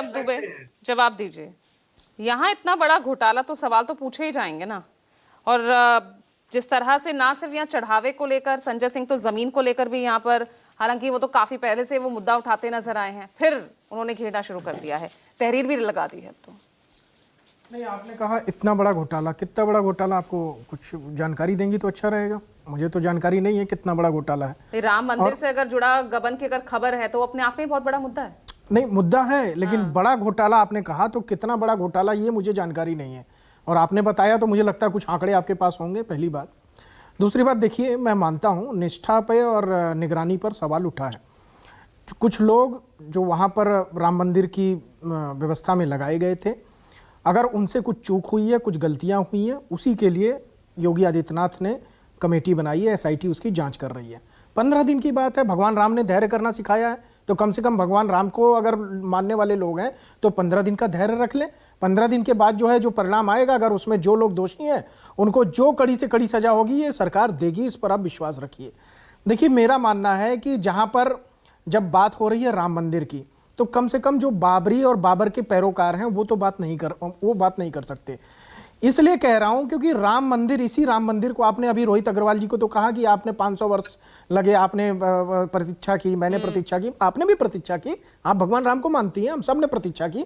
सौरभ दुबे जवाब दीजिए, यहाँ इतना बड़ा घोटाला तो सवाल तो पूछे ही जाएंगे ना। और जिस तरह से ना सिर्फ यहाँ चढ़ावे को लेकर, संजय सिंह तो जमीन को लेकर भी यहाँ पर, हालांकि वो तो काफी पहले से वो मुद्दा उठाते नजर आए हैं, फिर उन्होंने घेरना शुरू कर दिया है, तहरीर भी लगा दी है। तो नहीं, आपने कहा इतना बड़ा घोटाला, कितना बड़ा घोटाला, आपको कुछ जानकारी देंगी तो अच्छा रहेगा। मुझे तो जानकारी नहीं है कितना बड़ा घोटाला है। राम मंदिर से अगर जुड़ा गबन की अगर खबर है तो अपने आप में बहुत बड़ा मुद्दा है। नहीं, मुद्दा है, लेकिन बड़ा घोटाला आपने कहा, तो कितना बड़ा घोटाला ये मुझे जानकारी नहीं है। और आपने बताया तो मुझे लगता है कुछ आंकड़े आपके पास होंगे, पहली बात। दूसरी बात, देखिए मैं मानता हूँ निष्ठा पे और निगरानी पर सवाल उठा है। कुछ लोग जो वहाँ पर राम मंदिर की व्यवस्था में लगाए गए थे, अगर उनसे कुछ चूक हुई है, कुछ गलतियाँ हुई हैं, उसी के लिए योगी आदित्यनाथ ने कमेटी बनाई है, SIT उसकी जांच कर रही है। 15 दिन की बात है, भगवान राम ने धैर्य करना सिखाया है, तो कम से कम भगवान राम को अगर मानने वाले लोग हैं तो 15 दिन का धैर्य रख लें। 15 दिन के बाद जो है जो परिणाम आएगा, अगर उसमें जो लोग दोषी हैं उनको जो कड़ी से कड़ी सजा होगी ये सरकार देगी, इस पर आप विश्वास रखिए। देखिए, मेरा मानना है कि जहाँ पर जब बात हो रही है राम मंदिर की, तो कम से कम जो बाबरी और बाबर के पैरोकार हैं वो बात नहीं कर सकते। इसलिए कह रहा हूं क्योंकि राम मंदिर, इसी राम मंदिर को आपने अभी रोहित अग्रवाल जी को तो कहा कि आपने 500 वर्ष लगे, आपने प्रतीक्षा की, मैंने प्रतीक्षा की, आपने भी प्रतीक्षा की, आप भगवान राम को मानती हैं, हम सब ने प्रतीक्षा की,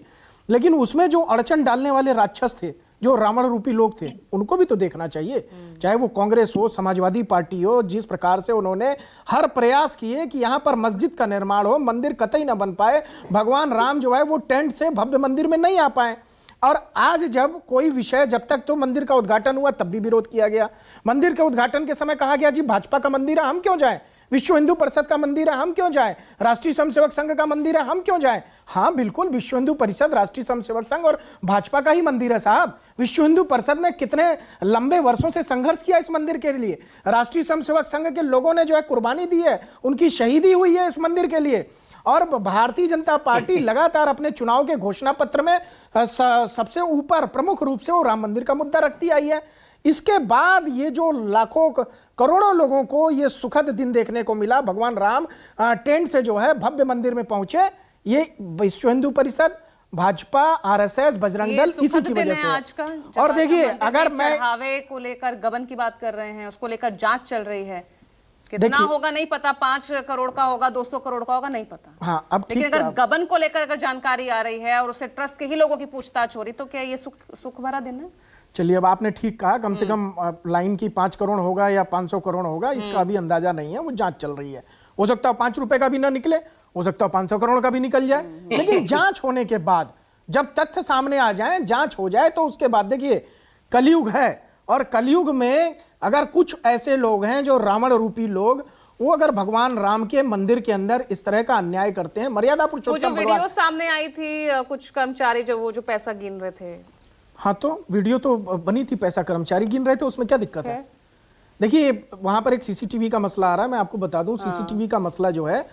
लेकिन उसमें जो अड़चन डालने वाले राक्षस थे, जो रावण रूपी लोग थे, उनको भी तो देखना चाहिए। चाहे वो कांग्रेस हो, समाजवादी पार्टी हो, जिस प्रकार से उन्होंने हर प्रयास किए कि यहां पर मस्जिद का निर्माण हो, मंदिर कतई ना बन पाए, भगवान राम जो है वो टेंट से भव्य मंदिर में नहीं आ पाए। और आज जब कोई विषय, जब तक तो मंदिर का उद्घाटन हुआ तब भी विरोध किया गया। मंदिर के उद्घाटन के समय कहा गया जी भाजपा का मंदिर है, हम क्यों जाएं? विश्व हिंदू परिषद का मंदिर है, हम क्यों जाएं? राष्ट्रीय स्वयंसेवक संघ का मंदिर है, हम क्यों जाएं? हाँ बिल्कुल, विश्व हिंदू परिषद, राष्ट्रीय स्वयंसेवक संघ और भाजपा का ही मंदिर है साहब। विश्व हिंदू परिषद ने कितने लंबे वर्षों से संघर्ष किया इस मंदिर के लिए। राष्ट्रीय स्वयंसेवक संघ के लोगों ने जो है कुर्बानी दी है, उनकी शहीदी हुई है इस मंदिर के लिए। और भारतीय जनता पार्टी लगातार अपने चुनाव के घोषणा पत्र में सबसे ऊपर प्रमुख रूप से वो राम मंदिर का मुद्दा रखती आई है। इसके बाद ये जो लाखों करोड़ों लोगों को ये सुखद दिन देखने को मिला, भगवान राम टेंट से जो है भव्य मंदिर में पहुंचे, ये विश्व हिंदू परिषद, भाजपा, RSS, बजरंग दल, इसी की वजह से आज का। और देखिए, अगर मैं चढ़ावे को लेकर गबन की बात कर रहे हैं, उसको लेकर जांच चल रही है, कितना होगा नहीं पता, 5 करोड़ का होगा, 200 करोड़ का होगा नहीं पता। हाँ, अब लेकिन अगर गबन को लेकर अगर जानकारी आ रही है और उससे ट्रस्ट के ही लोगों की पूछताछ हो रही, तो क्या ये सुख भरा दिन है? चलिए, अब आपने ठीक कहा, कम से कम लाइन की 5 करोड़ होगा या 500 करोड़ होगा, इसका अभी अंदाजा नहीं है, वो जांच चल रही है। हो सकता है 5 रुपए का भी ना निकले, हो सकता है 500 करोड़ का भी निकल जाए, लेकिन जांच होने के बाद जब तथ्य सामने आ जाए, जांच हो जाए, तो उसके बाद देखिए कलयुग है, और कलयुग में अगर कुछ ऐसे लोग हैं जो रावण रूपी लोग, वो अगर भगवान राम के मंदिर के अंदर इस तरह का अन्याय करते हैं, मर्यादा पुरुषोत्तम भगवान, वीडियो सामने आई थी, कुछ कर्मचारी जो पैसा गिन रहे थे। हाँ, तो वीडियो तो बनी थी, पैसा कर्मचारी गिन रहे थे, उसमें क्या दिक्कत है? देखिए, वहां पर एक CCTV का मसला आ रहा है, मैं आपको बता दूं, CCTV का मसला जो है,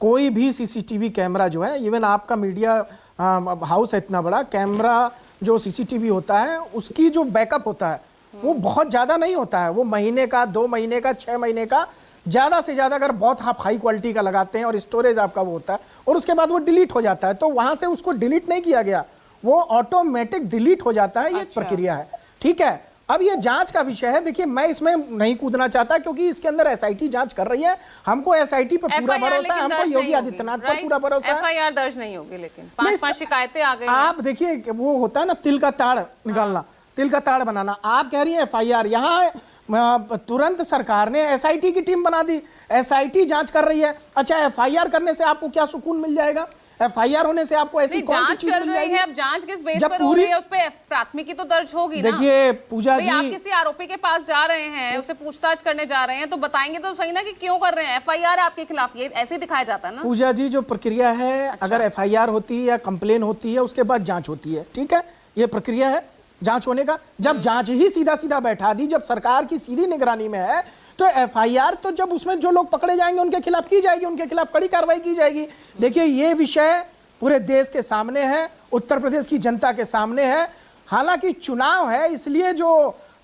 कोई भी CCTV कैमरा जो है, इवन आपका मीडिया हाउस है इतना बड़ा, कैमरा जो CCTV होता है उसकी जो बैकअप होता है वो बहुत ज्यादा नहीं होता है, वो महीने का, 2 महीने का, 6 महीने का, ज्यादा से ज्यादा अगर बहुत आप हाई क्वालिटी का लगाते हैं और स्टोरेज आपका वो होता है, और उसके बाद वो डिलीट हो जाता है। तो वहां से उसको डिलीट नहीं किया गया, वो ऑटोमेटिक डिलीट हो जाता है, ये प्रक्रिया है, ठीक है। अब ये जांच का विषय है, देखिए मैं इसमें नहीं कूदना चाहता क्योंकि इसके अंदर SIT जांच कर रही है, हमको SIT पर पूरा भरोसा है, हमको योगी आदित्यनाथ पर पूरा भरोसा है। FIR दर्ज नहीं होगी, लेकिन 5 शिकायतें आ गई। आप देखिए, वो होता है ना तिल का ताड़ निकालना, तिल का ताड़ बनाना, आप कह रही है FIR, यहाँ तुरंत सरकार ने SIT की टीम बना दी, SIT जांच कर रही है। अच्छा, FIR करने से आपको क्या सुकून मिल जाएगा? FIR होने से आपको ऐसी कौन सी चीज मिल जाएगी? अब जांच किस बेस पर हो रही है, उस पे प्राथमिकी तो दर्ज होगी ना। देखिए पूजा जी, आप किसी आरोपी के पास जा रहे हैं, उससे पूछताछ करने जा रहे हैं, तो बताएंगे तो सही ना कि क्यों कर रहे हैं। FIR आपके खिलाफ, ये ऐसे दिखाया जाता है ना। पूजा जी, जो प्रक्रिया है, अगर FIR होती है या कंप्लेन होती है, उसके बाद जांच होती है, ठीक है, ये प्रक्रिया है जांच होने का। जब जांच ही सीधा सीधा बैठा दी, जब सरकार की सीधी निगरानी में है, तो FIR तो जब उसमें जो लोग पकड़े जाएंगे उनके खिलाफ की जाएगी, उनके खिलाफ कड़ी कार्रवाई की जाएगी। देखिए, ये विषय पूरे देश के सामने है, उत्तर प्रदेश की जनता के सामने है। हालांकि चुनाव है, इसलिए जो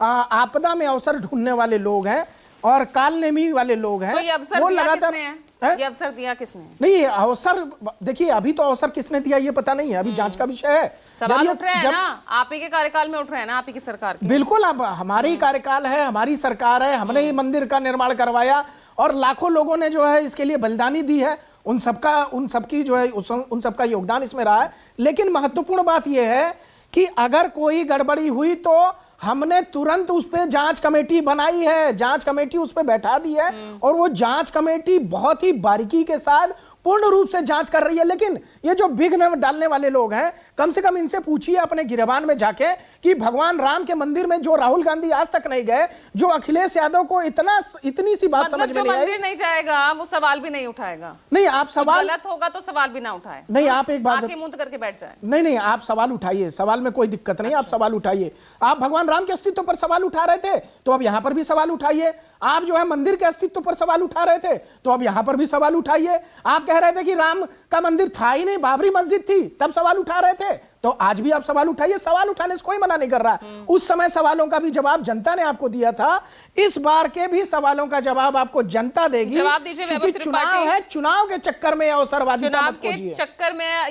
आपदा में अवसर ढूंढने वाले लोग हैं और कालनेमी वाले लोग हैं, तो ये अवसर वो दिया लगातार किसने है? है? ये अवसर दिया किसने? नहीं, ये अवसर देखिए, अभी तो अवसर किसने दिया ये पता नहीं है, अभी जांच का विषय है। सवाल उठ रहे हैं ना, आप ही के कार्यकाल में उठ रहे हैं ना, आप ही की सरकार के। बिल्कुल, अब हमारे ही कार्यकाल है, हमारी सरकार है, हमने ही मंदिर का निर्माण करवाया और लाखों लोगों ने जो है इसके लिए बलिदानी दी है, उन सबकी जो है उन सबका योगदान इसमें रहा है। लेकिन महत्वपूर्ण बात यह है कि अगर कोई गड़बड़ी हुई तो हमने तुरंत उस पर जांच कमेटी बनाई है, जांच कमेटी उस पर बैठा दी है और वो जांच कमेटी बहुत ही बारीकी के साथ पूर्ण रूप से जांच कर रही है। लेकिन ये जो विघ्न डालने वाले लोग हैं, कम से कम इनसे पूछिए अपने गिरबान में जाके कि भगवान राम के मंदिर में जो राहुल गांधी आज तक नहीं गए, जो अखिलेश यादव को इतनी सी बात समझ में नहीं आई, मंदिर नहीं जाएगा वो सवाल भी नहीं उठाएगा। नहीं, आप सवाल गलत होगा तो सवाल भी ना उठाए। नहीं, आप एक बात आंखें मूंद करके बैठ जाए। नहीं, आप सवाल उठाइए, सवाल में कोई दिक्कत नहीं, आप सवाल उठाइए। आप भगवान राम के अस्तित्व पर सवाल उठा रहे थे तो अब यहां पर भी सवाल उठाइए। आप जो है मंदिर के अस्तित्व पर सवाल उठा रहे थे तो अब यहां पर भी सवाल उठाइए। आप कह रहे थे कि राम का मंदिर था ही नहीं, बाबरी मस्जिद थी, तब सवाल उठा रहे थे, तो आज भी आप सवाल उठाइए। सवाल उठाने से कोई मना नहीं कर रहा। उस समय सवालों का भी जवाब जनता ने आपको दिया था, इस बार के भी सवालों का जवाब आपको जनता देगी। जवाब दीजिए। चुनाव है, चुनाव के चक्कर में अवसरवादी चुनाव के चक्कर में